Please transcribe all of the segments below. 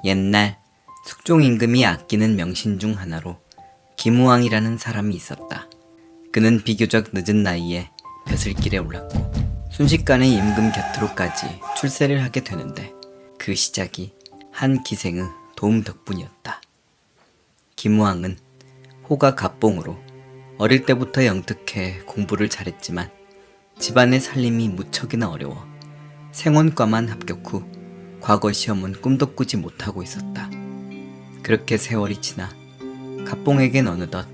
옛날 숙종 임금이 아끼는 명신 중 하나로 김우왕이라는 사람이 있었다. 그는 비교적 늦은 나이에 벼슬길에 올랐고 순식간에 임금 곁으로까지 출세를 하게 되는데 그 시작이 한 기생의 도움 덕분이었다. 김우왕은 호가 갑봉으로 어릴 때부터 영특해 공부를 잘했지만 집안의 살림이 무척이나 어려워 생원과만 합격 후 과거 시험은 꿈도 꾸지 못하고 있었다. 그렇게 세월이 지나 갑봉에겐 어느덧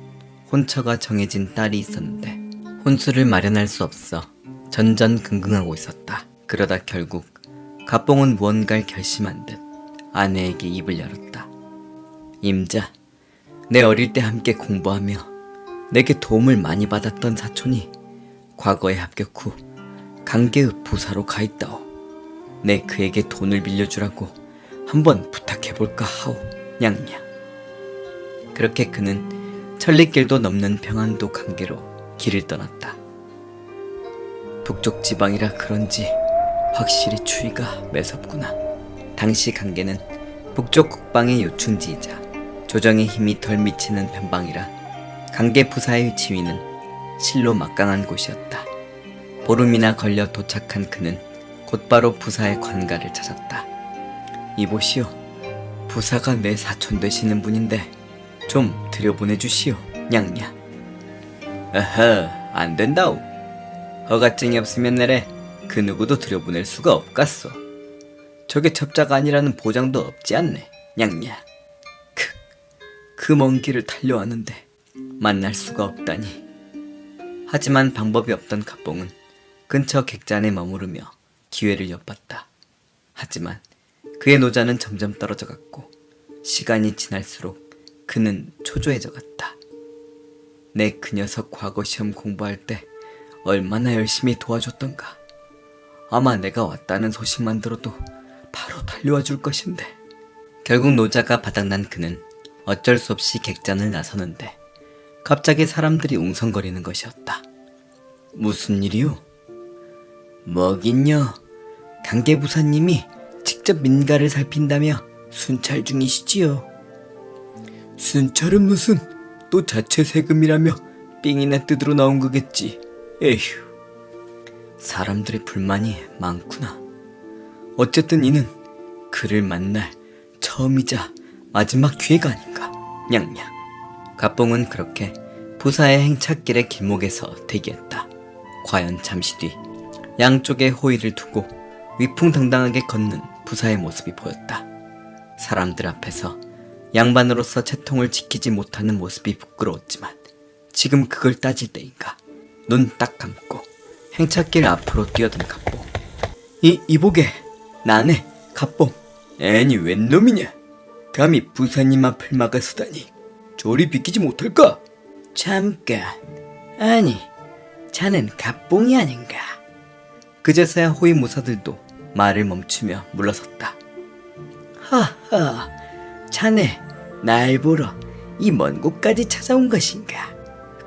혼처가 정해진 딸이 있었는데 혼수를 마련할 수 없어 전전긍긍하고 있었다. 그러다 결국 갑봉은 무언가를 결심한 듯 아내에게 입을 열었다. 임자, 내 어릴 때 함께 공부하며 내게 도움을 많이 받았던 사촌이 과거에 합격 후 강계의 부사로 가있다오. 내 그에게 돈을 빌려주라고 한번 부탁해볼까 하오. 냥냥. 그렇게 그는 천리길도 넘는 평안도 강계로 길을 떠났다. 북쪽 지방이라 그런지 확실히 추위가 매섭구나. 당시 강계는 북쪽 국방의 요충지이자 조정의 힘이 덜 미치는 변방이라 강계 부사의 지위는 실로 막강한 곳이었다. 보름이나 걸려 도착한 그는 곧바로 부사의 관가를 찾았다. 이보시오. 부사가 내 사촌 되시는 분인데 좀 들여보내주시오. 냥냥. 어허, 안 된다오. 허가증이 없으면 내래 그 누구도 들여보낼 수가 없겠소. 저게 첩자가 아니라는 보장도 없지 않네. 냥냥. 그 먼 길을 달려왔는데 만날 수가 없다니. 하지만 방법이 없던 갑봉은 근처 객잔에 머무르며 기회를 엿봤다. 하지만 그의 노자는 점점 떨어져 갔고 시간이 지날수록 그는 초조해져 갔다. 내 그 녀석 과거 시험 공부할 때 얼마나 열심히 도와줬던가. 아마 내가 왔다는 소식만 들어도 바로 달려와 줄 것인데. 결국 노자가 바닥난 그는 어쩔 수 없이 객잔을 나서는데 갑자기 사람들이 웅성거리는 것이었다. 무슨 일이요? 뭐긴요. 강계부사님이 직접 민가를 살핀다며 순찰 중이시지요. 순찰은 무슨, 또 자체 세금이라며 삥이나 뜯으러 나온 거겠지. 에휴. 사람들의 불만이 많구나. 어쨌든 이는 그를 만날 처음이자 마지막 기회가 아닌가. 냥냥. 갑봉은 그렇게 부사의 행차길의 길목에서 대기했다. 과연 잠시 뒤 양쪽에 호의를 두고 위풍당당하게 걷는 부사의 모습이 보였다. 사람들 앞에서 양반으로서 채통을 지키지 못하는 모습이 부끄러웠지만 지금 그걸 따질 때인가. 눈 딱 감고 행차길 앞으로 뛰어든 갑봉. 이보게, 나네, 갑봉. 애니 웬 놈이냐? 감히 부사님 앞을 막아서다니. 저리 비키지 못할까? 잠깐, 아니, 자넨 갑봉이 아닌가? 그제서야 호위 무사들도 말을 멈추며 물러섰다. 하하, 자네 날 보러 이 먼 곳까지 찾아온 것인가?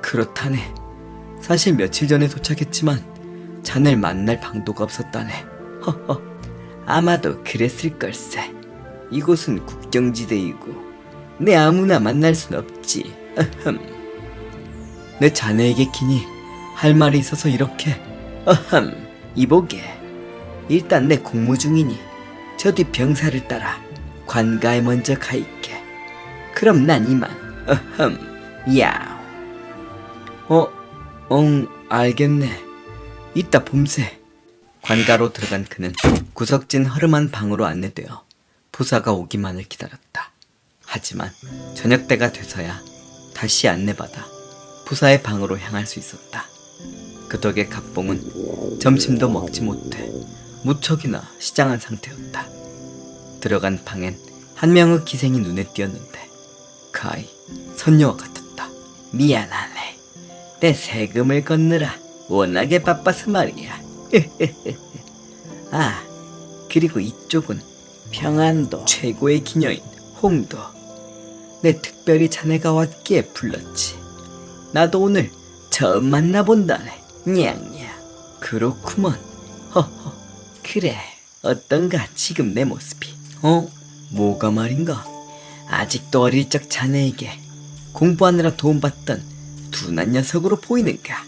그렇다네. 사실 며칠 전에 도착했지만 자네를 만날 방도가 없었다네. 허허, 아마도 그랬을 걸세. 이곳은 국경지대이고 내 아무나 만날 순 없지. 어흠. 내 자네에게 기니 할 말이 있어서 이렇게. 어흠. 이보게, 일단 내 공무 중이니 저 뒤 병사를 따라 관가에 먼저 가있게. 그럼 난 이만. 어흠. 야. 알겠네. 이따 봄새. 관가로 들어간 그는 구석진 허름한 방으로 안내되어 부사가 오기만을 기다렸다. 하지만 저녁 때가 돼서야 다시 안내받아 부사의 방으로 향할 수 있었다. 그 덕에 갑봉은 점심도 먹지 못해 무척이나 시장한 상태였다. 들어간 방엔 한 명의 기생이 눈에 띄었는데 그 아이 선녀와 같았다. 미안하네. 내 세금을 걷느라 워낙에 바빠서 말이야. 아, 그리고 이쪽은 평안도 최고의 기녀인 홍도. 내 특별히 자네가 왔기에 불렀지. 나도 오늘 처음 만나본다네. 냥냥. 그렇구먼. 허허. 그래, 어떤가 지금 내 모습이. 뭐가 말인가? 아직도 어릴 적 자네에게 공부하느라 도움받던 둔한 녀석으로 보이는가?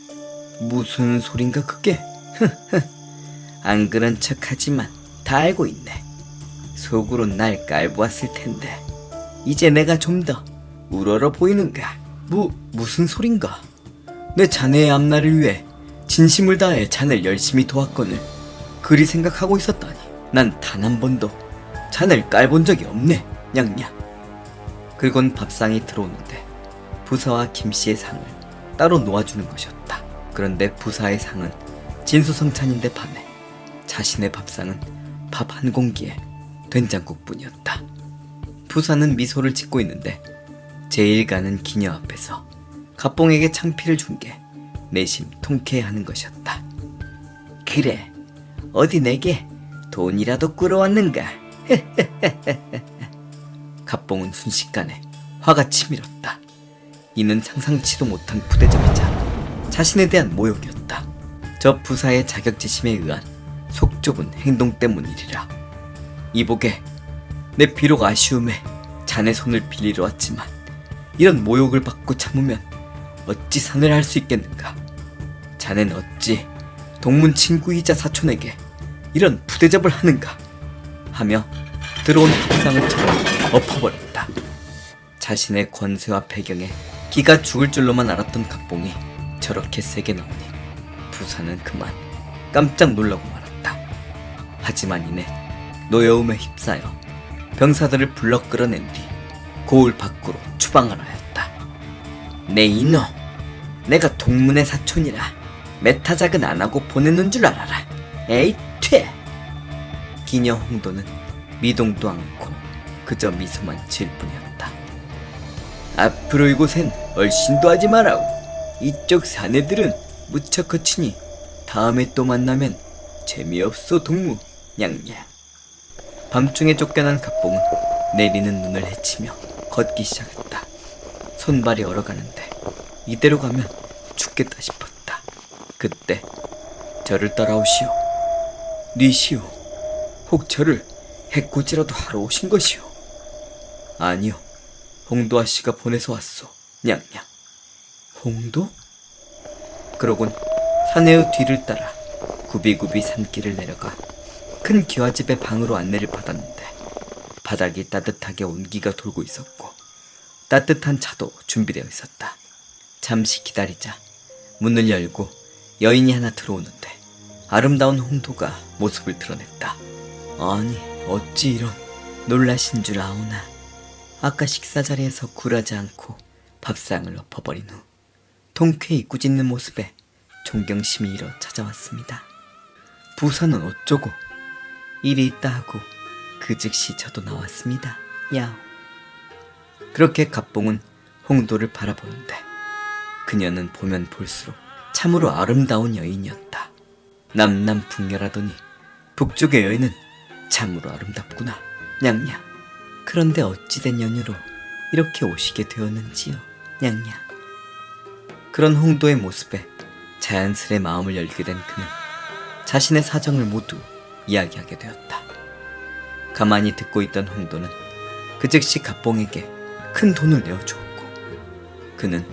무슨 소린가 그게? 안 그런 척하지만 다 알고 있네. 속으로 날 깔보았을 텐데 이제 내가 좀 더 우러러 보이는가? 무슨 소린가? 내 자네의 앞날을 위해 진심을 다해 자네를 열심히 도왔거늘 그리 생각하고 있었다니. 난 단 한 번도 자네를 깔본 적이 없네, 냥냥. 그리곤 밥상이 들어오는데 부사와 김씨의 상을 따로 놓아주는 것이었다. 그런데 부사의 상은 진수성찬인데 반해 자신의 밥상은 밥 한 공기에 된장국뿐이었다. 부사는 미소를 짓고 있는데 제일 가는 기녀 앞에서 갑봉에게 창피를 준 게 내심 통쾌해하는 것이었다. 그래, 어디 내게 돈이라도 끌어왔는가? 갑봉은 순식간에 화가 치밀었다. 이는 상상치도 못한 부대접이자 자신에 대한 모욕이었다. 저 부사의 자격지심에 의한 속 좁은 행동 때문이리라. 이보게, 내 비록 아쉬움에 자네 손을 빌리러 왔지만 이런 모욕을 받고 참으면 어찌 사내를 할 수 있겠는가? 자넨 어찌 동문 친구이자 사촌에게 이런 부대접을 하는가? 하며 들어온 밥상을 털어 엎어버렸다. 자신의 권세와 배경에 기가 죽을 줄로만 알았던 갑봉이 저렇게 세게 나오니 부사는 그만 깜짝 놀라고 말았다. 하지만 이내 노여움에 휩싸여 병사들을 불러 끌어낸 뒤 고을 밖으로 추방하라 하였다. 내 이놈, 내가 동문의 사촌이라 메타작은 안 하고 보내는 줄 알아라. 에이 퇴! 기녀 홍도는 미동도 않고 그저 미소만 지을 뿐이었다. 앞으로 이곳엔 얼씬도 하지 마라오. 이쪽 사내들은 무척 거치니 다음에 또 만나면 재미없어 동무, 냥냥. 밤중에 쫓겨난 갑봉은 내리는 눈을 헤치며 걷기 시작했다. 손발이 얼어가는데 이대로 가면 죽겠다 싶었다. 그때 저를 따라오시오. 뉘시오. 혹 저를 해코지라도 하러 오신 것이오? 아니요, 홍도 아씨가 보내서 왔소, 냥냥. 홍도? 그러곤 사내의 뒤를 따라 굽이굽이 산길을 내려가 큰 기와집의 방으로 안내를 받았는데 바닥이 따뜻하게 온기가 돌고 있었고 따뜻한 차도 준비되어 있었다. 잠시 기다리자 문을 열고 여인이 하나 들어오는데 아름다운 홍도가 모습을 드러냈다. 아니, 어찌 이런. 놀라신 줄 아오나. 아까 식사 자리에서 굴하지 않고 밥상을 엎어버린 후 통쾌히 꾸짖는 모습에 존경심이 일어 찾아왔습니다. 부사는 어쩌고 일이 있다 하고 그 즉시 저도 나왔습니다. 야오. 그렇게 갑봉은 홍도를 바라보는데 그녀는 보면 볼수록 참으로 아름다운 여인이었다. 남남북녀라더니 북쪽의 여인은 참으로 아름답구나, 냥냥. 그런데 어찌된 연유로 이렇게 오시게 되었는지요, 냥냥. 그런 홍도의 모습에 자연스레 마음을 열게 된 그는 자신의 사정을 모두 이야기하게 되었다. 가만히 듣고 있던 홍도는 그 즉시 갑봉에게 큰 돈을 내어주었고 그는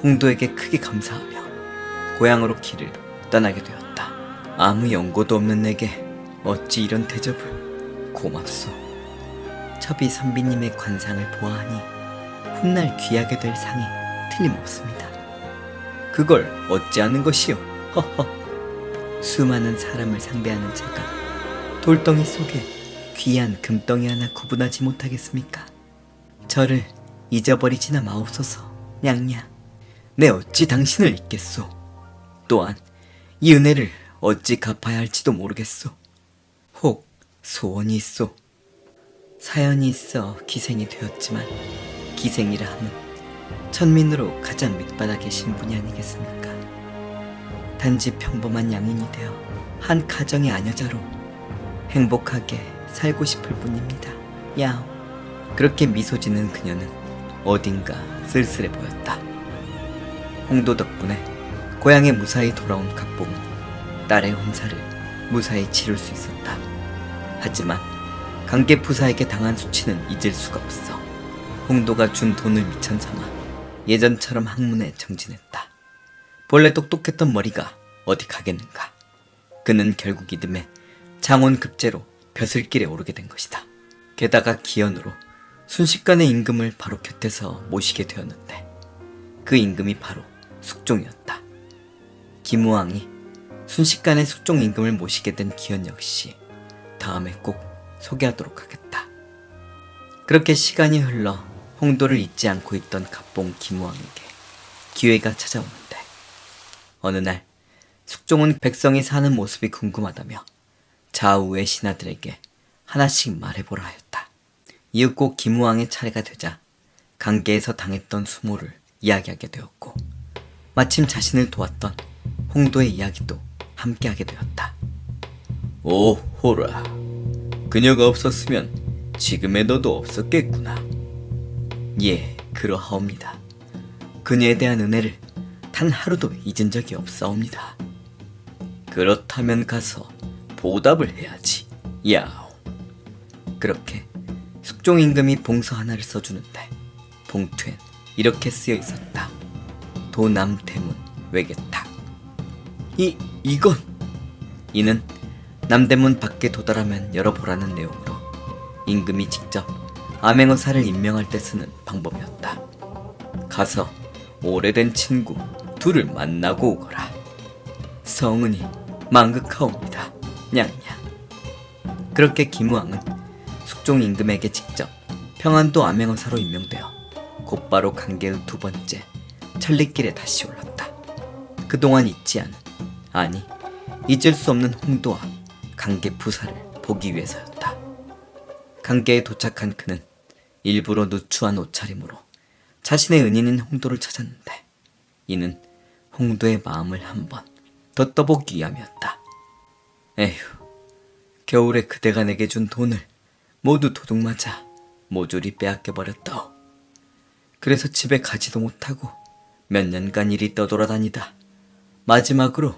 홍도에게 크게 감사하며 고향으로 길을 떠나게 되었다. 아무 연고도 없는 내게 어찌 이런 대접을. 고맙소. 첩이 선비님의 관상을 보아하니 훗날 귀하게 될 상이 틀림없습니다. 그걸 어찌하는 것이오? 허허. 수많은 사람을 상대하는 제가 돌덩이 속에 귀한 금덩이 하나 구분하지 못하겠습니까? 저를 잊어버리지나 마옵소서, 냥냥. 내 어찌 당신을 잊겠소. 또한 이 은혜를 어찌 갚아야 할지도 모르겠소. 혹 소원이 있소. 사연이 있어 기생이 되었지만 기생이라 함은 천민으로 가장 밑바닥에 계신 분이 아니겠습니까? 단지 평범한 양인이 되어 한 가정의 아녀자로 행복하게 살고 싶을 뿐입니다. 야오. 그렇게 미소 짓는 그녀는 어딘가 쓸쓸해 보였다. 홍도 덕분에 고향에 무사히 돌아온 갑봉은 딸의 혼사를 무사히 치룰 수 있었다. 하지만 강계푸사에게 당한 수치는 잊을 수가 없어. 홍도가 준 돈을 미천삼아 예전처럼 학문에 정진했다. 본래 똑똑했던 머리가 어디 가겠는가. 그는 결국 이듬해 장원급제로 벼슬길에 오르게 된 것이다. 게다가 기연으로 순식간에 임금을 바로 곁에서 모시게 되었는데 그 임금이 바로 숙종이었다. 김우왕이 순식간에 숙종 임금을 모시게 된 기연 역시 다음에 꼭 소개하도록 하겠다. 그렇게 시간이 흘러 홍도를 잊지 않고 있던 갑봉 김우왕에게 기회가 찾아오는데 어느 날 숙종은 백성이 사는 모습이 궁금하다며 좌우의 신하들에게 하나씩 말해보라 하였다. 이윽고 김우왕의 차례가 되자 강계에서 당했던 수모를 이야기하게 되었고 마침 자신을 도왔던 홍도의 이야기도 함께하게 되었다. 오 호라, 그녀가 없었으면 지금의 너도 없었겠구나. 예, 그러하옵니다. 그녀에 대한 은혜를 단 하루도 잊은 적이 없사옵니다. 그렇다면 가서 보답을 해야지. 야오. 그렇게 숙종 임금이 봉서 하나를 써주는데 봉투엔 이렇게 쓰여 있었다. 도남대문 외계탁. 이건 이는 남대문 밖에 도달하면 열어보라는 내용으로 임금이 직접 암행어사를 임명할 때 쓰는 방법이었다. 가서 오래된 친구 둘을 만나고 오거라. 성은이 망극하옵니다. 냥냥. 그렇게 김우왕은 숙종 임금에게 직접 평안도 암행어사로 임명되어 곧바로 강계의 두 번째 천리길에 다시 올랐다. 그동안 잊지 않은, 아니 잊을 수 없는 홍도와 강계 부사를 보기 위해서였다. 강계에 도착한 그는 일부러 누추한 옷차림으로 자신의 은인인 홍도를 찾았는데 이는 홍도의 마음을 한번 더 떠보기 위함이었다. 에휴, 겨울에 그대가 내게 준 돈을 모두 도둑맞아 모조리 빼앗겨버렸다오. 그래서 집에 가지도 못하고 몇 년간 이리 떠돌아다니다 마지막으로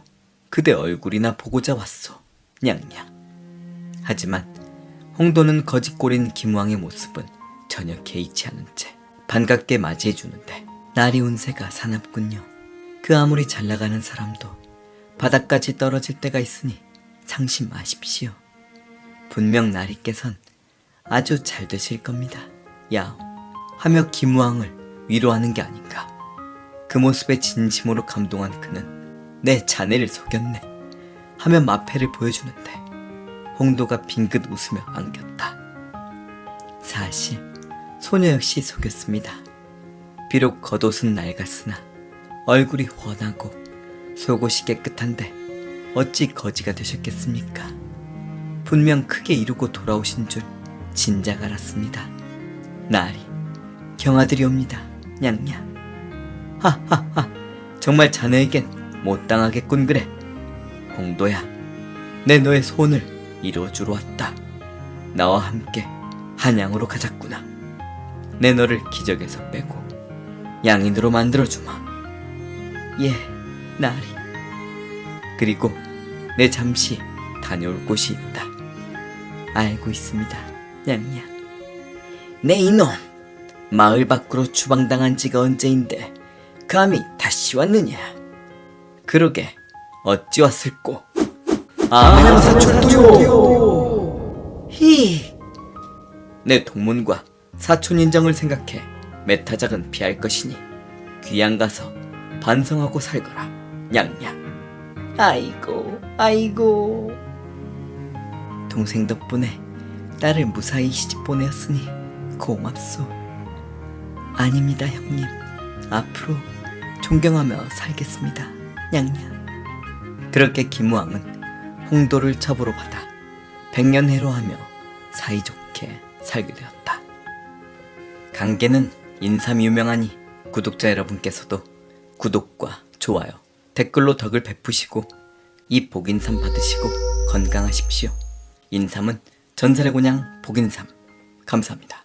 그대 얼굴이나 보고자 왔소. 냥냥. 하지만 홍도는 거짓골인 김우왕의 모습은 전혀 개의치 않은 채 반갑게 맞이해주는데 날이 운세가 사납군요. 그 아무리 잘나가는 사람도 바닥까지 떨어질 때가 있으니 상심 마십시오. 분명 나리께선 아주 잘 되실 겁니다. 야오. 하며 김우왕을 위로하는 게 아닌가. 그 모습에 진심으로 감동한 그는 내 자네를 속였네 하며 마패를 보여주는데 홍도가 빙긋 웃으며 안겼다. 사실 소녀 역시 속였습니다. 비록 겉옷은 낡았으나 얼굴이 훤하고 속옷이 깨끗한데 어찌 거지가 되셨겠습니까? 분명 크게 이루고 돌아오신 줄 진작 알았습니다. 나리 경아드리옵니다. 냥냥. 하하하, 정말 자네에겐 못 당하겠군. 그래 홍도야, 내 너의 소원을 이루어주러 왔다. 나와 함께 한양으로 가자꾸나. 내 너를 기적에서 빼고 양인으로 만들어주마. 예, 나리. 그리고 내 잠시 다녀올 곳이 있다. 알고 있습니다. 냥냥. 내 이놈, 마을 밖으로 추방당한 지가 언제인데 감히 다시 왔느냐. 그러게 어찌 왔을꼬. 암행어사 족두요. 내 동문과 사촌 인정을 생각해 메타작은 피할 것이니 귀양 가서 반성하고 살거라. 냥냥. 아이고 아이고. 동생 덕분에 딸을 무사히 시집 보내었으니 고맙소. 아닙니다 형님. 앞으로 존경하며 살겠습니다. 냥냥. 그렇게 김우왕은 홍도를 첩으로 받아 백년해로하며 사이좋게 살게 되었다. 강계는 인삼이 유명하니 구독자 여러분께서도 구독과 좋아요, 댓글로 덕을 베푸시고 이 복인삼 받으시고 건강하십시오. 인삼은 전설의 곤양 복인삼. 감사합니다.